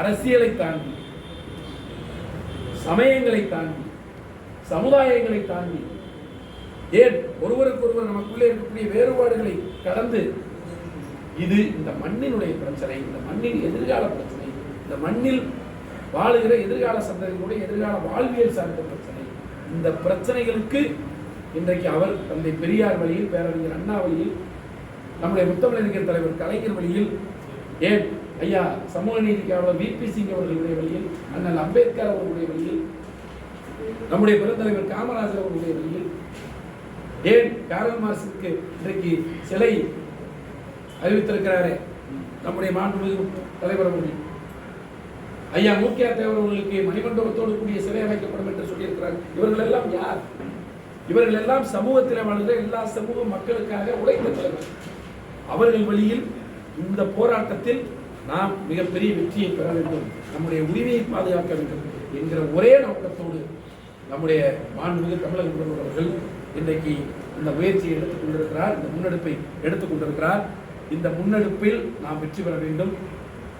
அரசியலை தாண்டி, சமயங்களை தாண்டி, சமுதாயங்களை தாண்டி, ஏன் ஒருவருக்கொருவர் நமக்குள்ளே இருக்கக்கூடிய வேறுபாடுகளை கடந்து இது இந்த மண்ணினுடைய பிரச்சனை, இந்த மண்ணின் எதிர்கால பிரச்சனை, இந்த மண்ணில் வாழுகிற எதிர்கால சந்ததிகளுடைய எதிர்கால வாழ்வியல் சார்ந்த பிரச்சனை. இந்த பிரச்சனைகளுக்கு இன்றைக்கு அவர் தந்தை பெரியார் வழியில், பேரறிஞர் அண்ணா வழியில், நம்முடைய முத்தமிழறிஞர் தலைவர் கலைஞர் வழியில், ஏன் ஐயா சமூக நீதிக்காளர் VP சிங் அவர்களுடைய வழியில், அண்ணல் அம்பேத்கர் அவர்களுடைய வழியில், நம்முடைய பெருந்தலைவர் காமராஜர் அவர்களுடைய வழியில், ஏன் கார்ல் மார்க்ஸுக்கு இன்றைக்கு சிலை அறிவித்திருக்கிறாரே நம்முடைய மாண்புமிகு தலைவர் அவர்கள், ஐயா மூக்கியா தேவர் அவர்களுக்கு மணிமண்டபத்தோடு கூடிய சிலை அமைக்கப்படும் என்று சொல்லியிருக்கிறார். இவர்கள் எல்லாம் யார்? இவர்கள் எல்லாம் சமூகத்தில் வாழ்கிற எல்லா சமூக மக்களுக்காக உழைத்த தலைவர். அவர்கள் வழியில் இந்த போராட்டத்தில் நாம் மிகப்பெரிய வெற்றியை பெற வேண்டும், நம்முடைய உரிமையை பாதுகாக்க வேண்டும் என்கிற ஒரே நோக்கத்தோடு நம்முடைய மாண்புமிகு தமிழக முதல்வர் அவர்கள் இன்றைக்கு இந்த முயற்சியை எடுத்துக் கொண்டிருக்கிறார், இந்த முன்னெடுப்பை எடுத்துக் கொண்டிருக்கிறார். இந்த முன்னெடுப்பில் நாம் வெற்றி பெற வேண்டும்,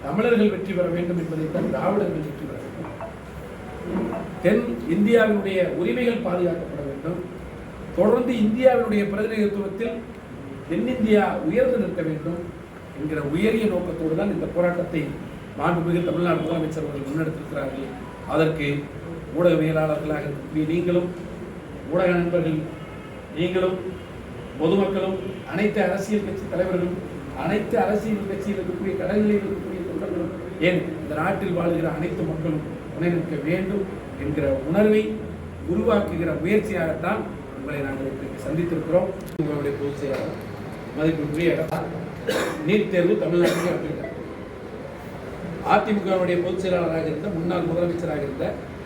தமிழர்கள் வெற்றி பெற வேண்டும் என்பதைத்தான் திராவிடர்கள் வெற்றி பெற வேண்டும். தென் இந்தியாவினுடைய உரிமைகள் பாதுகாக்கப்பட வேண்டும். தொடர்ந்து இந்தியாவினுடைய பிரதிநிதித்துவத்தில் தென்னிந்தியா உயர்ந்து நிற்க வேண்டும் என்கிற உயரிய நோக்கத்தோடு தான் இந்த போராட்டத்தை மாண்புமிகு தமிழ்நாடு முதலமைச்சர் அவர்கள் முன்னெடுத்திருக்கிறார்கள். அதற்கு ஊடகவியலாளர்களாக இருக்கக்கூடிய நீங்களும், ஊடக நண்பர்கள் நீங்களும், பொதுமக்களும், அனைத்து அரசியல் கட்சி தலைவர்களும், அனைத்து அரசியல் கட்சியில் இருக்கக்கூடிய கடல்களில் இருக்கக்கூடிய தொண்டர்களும், ஏன் இந்த நாட்டில் வாழ்கிற அனைத்து மக்களும் துணை நிற்க வேண்டும் என்கிற உணர்வை உருவாக்குகிற முயற்சியாகத்தான் உங்களை நாங்கள் சந்தித்திருக்கிறோம். உங்களுடைய பொதுச் செயலாளர் மதிப்புக்குரிய நீட் தேர்வு தமிழ்நாட்டில் அப்படின்றார். அதிமுகவுடைய பொதுச் செயலாளராக இருந்த முன்னாள் முதலமைச்சராக இருந்த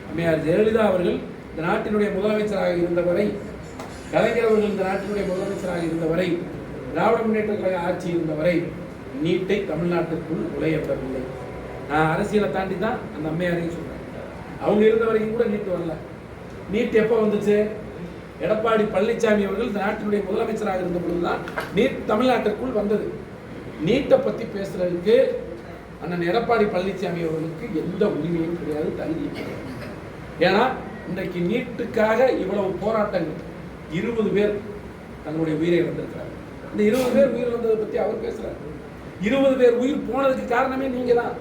அம்மையார் ஜெயலலிதா அவர்கள் இந்த நாட்டினுடைய முதலமைச்சராக இருந்தவரை, கலைஞர் அவர்கள் இந்த நாட்டினுடைய முதலமைச்சராக இருந்தவரை, திராவிட முன்னேற்ற கழக ஆட்சி இருந்தவரை நீட்டை தமிழ்நாட்டிற்குள் நுழையப்படவில்லை. நான் அரசியலை தாண்டி தான் அந்த அம்மையாரையும் சொல்றேன். அவங்க இருந்த வரைக்கும் கூட நீட் வரல. நீட் எப்போ வந்துச்சு? எடப்பாடி பழனிசாமி அவர்கள் இந்த நாட்டினுடைய முதலமைச்சராக இருந்த பொழுதுதான் நீட் தமிழ்நாட்டிற்குள் வந்தது. நீட்டை பற்றி பேசுறதுக்கு அண்ணன் எடப்பாடி பழனிசாமி அவர்களுக்கு எந்த உரிமையும் கிடையாது, தகுதியும் கிடையாது. ஏன்னா இன்றைக்கு நீட்டுக்காக இவ்வளவு போராட்டங்கள், 20 பேர் தங்களுடைய உயிரை இழந்திருக்கிறார். இந்த 20 பேர் உயிர் வந்ததை பற்றி அவர் பேசுறாரு. 20 பேர் உயிர் போனதுக்கு காரணமே நீங்க தான்.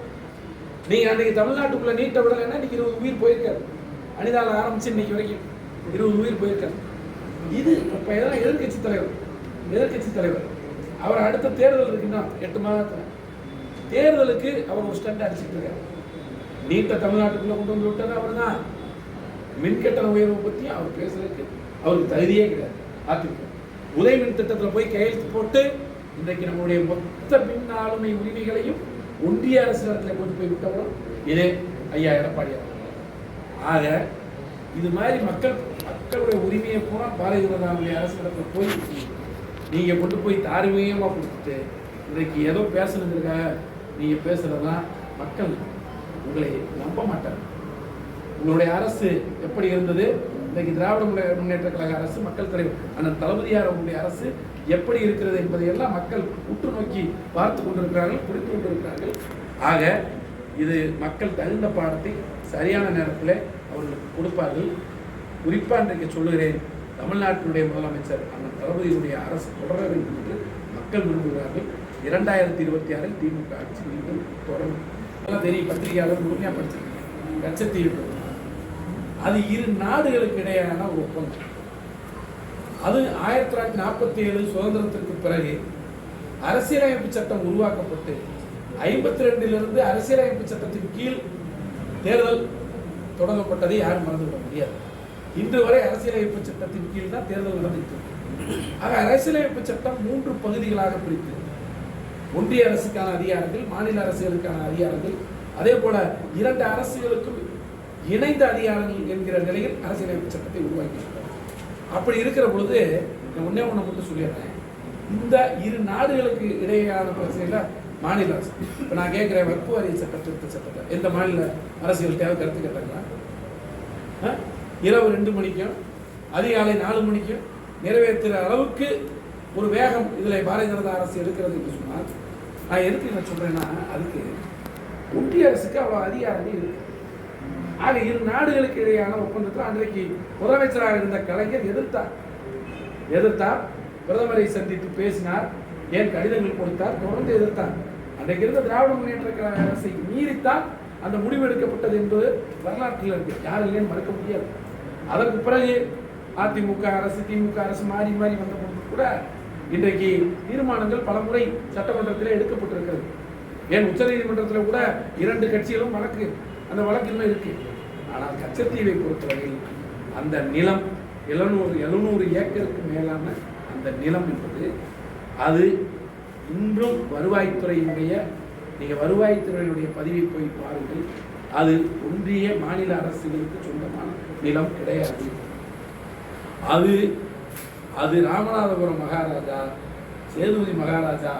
நீங்க அன்னைக்கு தமிழ்நாட்டுக்குள்ள நீட்டை விடலைன்னா இன்னைக்கு 20 உயிர் போயிருக்காரு. அனிதால ஆரம்பிச்சு இன்னைக்கு வரைக்கும் 20 உயிர் போயிருக்காரு. இது இப்ப எதிர்கட்சி தலைவர் அவர் அடுத்த தேர்தல் இருக்குன்னா 8 மாதத்துல தேர்தலுக்கு அவர் ஒரு ஸ்டண்ட் அடிச்சுட்டு இருக்காரு. நீட்டை தமிழ்நாட்டுக்குள்ள கொண்டு வந்து விட்டது அவர் தான். மின்கட்டண உயர்வை பற்றி அவர் பேசுறதுக்கு அவருக்கு தகுதியே கிடையாது. அதிமுக உதய மின் திட்டத்தில் போய் கையெழுத்து போட்டு இன்றைக்கு நம்முடைய மொத்த மின் ஆளுமை உரிமைகளையும் ஒன்றிய அரசு இடத்துல கொண்டு போய் விட்டவரும் இதே ஐயா எடப்பாடி அவர்கள். ஆக இது மாதிரி மக்களுடைய உரிமையை பூரா பாரதிய ஜனதாவுடைய அரசு இடத்துல போய் நீங்க கொண்டு போய் தார்மீகமா கொடுத்துட்டு இன்றைக்கு ஏதோ பேசணுங்கிறதுக்காக நீங்க பேசுறதுதான் மக்கள் உங்களை நம்ப மாட்டாங்க. உங்களுடைய அரசு எப்படி இருந்தது, இன்றைக்கு திராவிட முன்னேற்ற கழக அரசு, மக்கள் தலைவர் அண்ணன் தளபதியார் அவர்களுடைய அரசு எப்படி இருக்கிறது என்பதையெல்லாம் மக்கள் உற்று நோக்கி பார்த்து கொண்டிருக்கிறார்கள், புரிந்து கொண்டிருக்கிறார்கள். ஆக இது மக்கள் தகுந்த பாடத்தை சரியான நேரத்தில் அவர்களுக்கு கொடுப்பார்கள். குறிப்பாக இன்றைக்கு சொல்லுகிறேன், தமிழ்நாட்டினுடைய முதலமைச்சர் அண்ணன் தளபதியுடைய அரசு தொடர வேண்டும் என்று மக்கள் விரும்புகிறார்கள். 2026 திமுக ஆட்சி மீண்டும் தொடரும். தெரியும், பத்திரிகையாளர் முழுமையாக படிச்சிருக்கேன். கச்சத்தீவு அது 2 நாடுகளுக்கு இடையேயான ஒரு ஒப்பந்தம். அது 1947 சுதந்திரத்திற்கு பிறகு அரசியலமைப்பு சட்டம் உருவாக்கப்பட்டு 52 அரசியலமைப்பு சட்டத்தின் கீழ் தேர்தல் தொடங்கப்பட்டதை யாரும் மறந்துவிட முடியாது. இன்று வரை அரசியலமைப்பு சட்டத்தின் கீழ் தான் தேர்தல் நடந்துட்டு இருக்கு. ஆக அரசியலமைப்பு சட்டம் 3 பகுதிகளாக பிரித்து, ஒன்றிய அரசுக்கான அதிகாரங்கள், மாநில அரசுகளுக்கான அதிகாரங்கள், அதே போல 2 அரசுகளுக்கும் இணைந்த அதிகாரங்கள் என்கிற நிலையில் அரசியலமைப்பு சட்டத்தை உருவாக்கியிருக்கிறார். அப்படி இருக்கிற பொழுது ஒன்னே ஒன்று மட்டும் சொல்லிடுறேன், இந்த 2 நாடுகளுக்கு இடையேயான பிரச்சனையில மாநில அரசு, இப்போ நான் கேட்குறேன், வக்ஃபு வாரிய திருத்த சட்டத்தை எந்த மாநில அரசியல் தேவை கருத்து கேட்டாங்களா? இரவு 2 மணிக்கும் அதிகாலை 4 மணிக்கும் நிறைவேற்றுற அளவுக்கு ஒரு வேகம் இதில் பாரதிய ஜனதா அரசு எடுக்கிறது என்று சொன்னால், நான் எதுக்கு என்ன சொல்கிறேன்னா, அதுக்கு ஒன்றிய அரசுக்கு அவ்வளோ அதிகாரமே இருக்கு. ஆக இரு நாடுகளுக்கு இடையான ஒப்பந்தத்தில் அன்றைக்கு முதலமைச்சராக இருந்த கலைஞர் எதிர்த்தார். பிரதமரை சந்தித்து பேசினார், ஏன் கடிதங்கள் கொடுத்தார், தொடர்ந்து எதிர்த்தார். அன்றைக்கு இருந்த திராவிட முன்னேற்ற கழக அரசை மீறித்தான் அந்த முடிவு எடுக்கப்பட்டது என்பது வரலாற்றில் இருக்கு, யாரும் இல்லைன்னு மறுக்க முடியாது. அதற்கு பிறகு அதிமுக அரசு திமுக அரசு மாறி மாறி வந்த பொழுது கூட இன்றைக்கு தீர்மானங்கள் பல முறை சட்டமன்றத்தில் எடுக்கப்பட்டிருக்கிறது. ஏன் உச்சநீதிமன்றத்தில் கூட 2 கட்சிகளும் வழக்கு, அந்த வழக்கு இன்னும் இருக்கு. ஆனால் கச்சத்தீவை பொறுத்தவரையில் அந்த நிலம் 700 ஏக்கருக்கு மேலான அந்த நிலம் என்பது அது இன்றும் வருவாய்த்துறையினுடைய, நீங்கள் வருவாய்த்துறையினுடைய பதிவை போய் பாருங்கள், அது ஒன்றிய மாநில அரசுகளுக்கு சொந்தமான நிலம் கிடையாது. அது ராமநாதபுரம் மகாராஜா, சேதுபதி மகாராஜா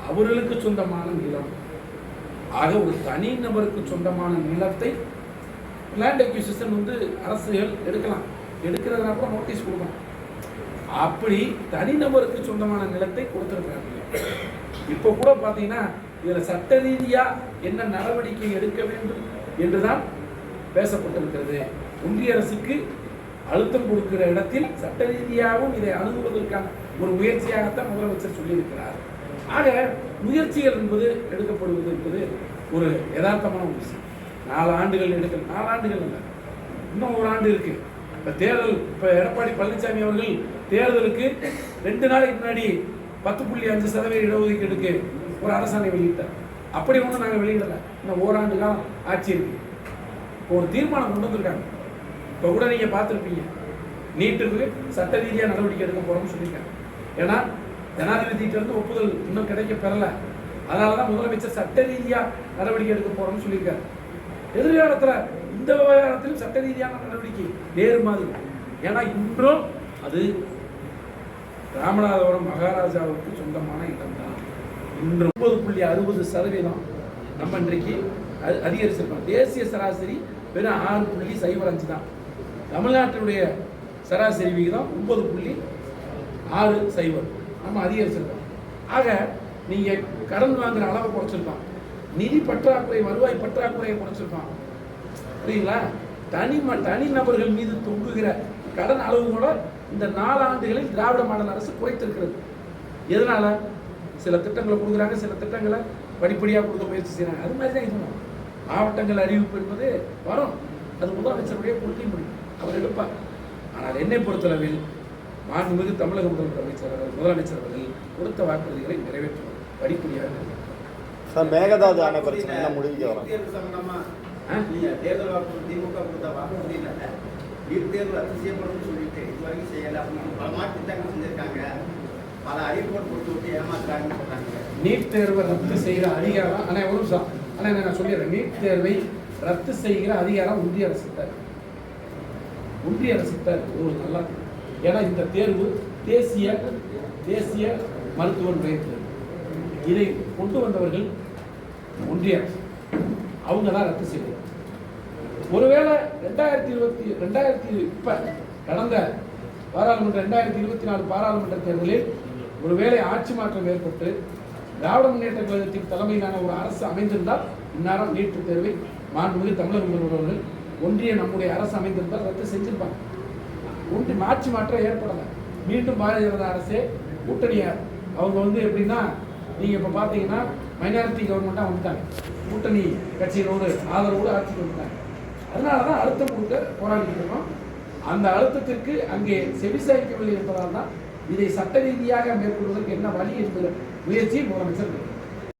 அவர்களுக்கு சொந்தமான நிலம். ஆக ஒரு தனி நபருக்கு சொந்தமான நிலத்தை லேண்ட் அக்விசிஷன் அரசுகள் எடுக்கலாம், எடுக்கிறதுனா கூட நோட்டீஸ் கொடுக்கணும். அப்படி தனிநபருக்கு சொந்தமான நிலத்தை கொடுத்துருக்காங்க. இப்போ கூட பார்த்தீங்கன்னா இதில் சட்ட ரீதியாக என்ன நடவடிக்கை எடுக்க வேண்டும் என்றுதான் பேசப்பட்டிருக்கிறது. ஒன்றிய அரசுக்கு அழுத்தம் கொடுக்கிற இடத்தில் சட்ட ரீதியாகவும் இதை அணுகுவதற்கான ஒரு முயற்சியாகத்தான் முதலமைச்சர் சொல்லியிருக்கிறார். ஆக முயற்சிகள் என்பது எடுக்கப்படுவது என்பது ஒரு யதார்த்தமான ஒரு விஷயம். 4 ஆண்டுகள் எடுக்கணும், 4 ஆண்டுகள் இல்லை, இன்னும் 1 ஆண்டு இருக்கு. இப்போ தேர்தல், இப்போ எடப்பாடி பழனிசாமி அவர்கள் தேர்தலுக்கு 2 நாளைக்கு முன்னாடி 10.5% இடஒதுக்கீடுக்கு ஒரு அரசாணை வெளியிட்டார். அப்படி ஒன்றும் நாங்கள் வெளியிடலை, இன்னும் 1 ஆண்டு காலம் ஆட்சி இருக்கு. இப்போ ஒரு தீர்மானம் கொண்டு வந்திருக்காங்க. இப்போ கூட நீங்கள் பார்த்துருப்பீங்க, நீட்டுக்கு சட்ட ரீதியாக நடவடிக்கை எடுக்க போகிறோம்னு சொல்லியிருக்காங்க. ஏன்னா ஜனாதிபதியிலிருந்து ஒப்புதல் இன்னும் கிடைக்க பெறலை. அதனால தான் முதலமைச்சர் சட்ட ரீதியாக நடவடிக்கை எடுக்க போகிறோம்னு சொல்லியிருக்காரு. எதிர்காலத்தில் இந்த விவகாரத்திலும் சட்ட ரீதியான நடவடிக்கை வேறு மாதிரி. ஏன்னா இன்றும் அது ராமநாதபுரம் மகாராஜாவுக்கு சொந்தமான இடம் தான். இன்று 9.60% நம்ம இன்றைக்கு அதிகரிச்சிருக்கோம். தேசிய சராசரி வெறும் 6.05 தான். தமிழ்நாட்டினுடைய சராசரி விகிதம் 9.60 நம்ம அதிகரிச்சிருக்கோம். ஆக நீங்கள் கடன் வாங்குற அளவை குறைச்சிருக்கோம், நிதி பற்றாக்குறை, வருவாய் பற்றாக்குறையை குறைச்சிருக்கோம். புரியுங்களா? தனி நபர்கள் மீது தொங்குகிற கடன் அளவு கூட இந்த 4 ஆண்டுகளில் திராவிட மாடல் அரசு குறைத்திருக்கிறது. எதனால? சில திட்டங்களை கொடுக்குறாங்க, சில திட்டங்களை படிப்படியாக கொடுக்க முயற்சி செய்கிறாங்க. அது மாதிரி தான் இருக்கணும். மாவட்டங்கள் அறிவிப்பு என்பது வரும், அது முதலமைச்சருடைய கொடுக்க முடியும், அவர் எடுப்பார். ஆனால் என்னை பொறுத்தளவில் மாண்புமிகு தமிழக முதலமைச்சர் அவர்கள் கொடுத்த வாக்குறுதிகளை நிறைவேற்றுவார் படிப்படியாக. சார், மேகதாது அணை பிரச்சனை என்ன முடிவுக்கு வரும்? தேர்தல் வாக்குறுதி திமுக கொடுத்த வாக்குறுதியில் நீட் தேர்வு ரத்து செய்யப்படும் சொல்லிட்டு இதுவரைக்கும் செய்யலை. பல மாற்று திட்டங்கள் செஞ்சிருக்காங்க, பல அறிவிப்பு கொடுத்து ஏமாத்துறாங்கன்னு சொல்றாங்க. நீட் தேர்வை ரத்து செய்கிற அதிகாரம், ஆனால் ஒரு நிமிஷம், ஆனால் நான் சொல்லிடுறேன், நீட் தேர்வை ரத்து செய்கிற அதிகாரம் ஒன்றிய அரசு தான். ஒன்றிய அரசு தான் ஒரு நல்லா. ஏன்னா இந்த தேர்வு தேசிய மருத்துவ தேர்வு, இதை கொண்டு வந்தவர்கள் ஒன்றிய அரசு, அவங்க தான் ரத்து செய்வாங்க. ஒருவேளை 2020 இப்போ கடந்த பாராளுமன்ற 2024 பாராளுமன்ற தேர்தலில் ஒருவேளை ஆட்சி மாற்றம் ஏற்பட்டு திராவிட முன்னேற்ற கழகத்தின் தலைமையிலான ஒரு அரசு அமைந்திருந்தால் இந்நேரம் நீட் தேர்வை மாண்புமிகு தமிழக முதல்வர்கள் ஒன்றிய நம்முடைய அரசு அமைந்திருந்தால் ரத்து செஞ்சிருப்பாங்க. ஆட்சி மாற்றம் ஏற்படலை. மீண்டும் பாரதிய ஜனதா அரசே கூட்டணியார் அவங்க எப்படின்னா, நீங்கள் இப்போ பார்த்தீங்கன்னா மைனாரிட்டி கவர்மெண்ட்டாக வந்துட்டாங்க, கூட்டணி கட்சிகளோடு ஆதரவோடு ஆட்சிக்கு வந்துட்டாங்க. அதனால தான் அழுத்தம் கொடுக்க போராடிட்டு இருக்கோம். அந்த அழுத்தத்திற்கு அங்கே செவிசாய்க்கவில்லை என்பதால் தான் இதை சட்ட ரீதியாக மேற்கொள்வதற்கு என்ன வழி என்பது முயற்சியை முதலமைச்சர்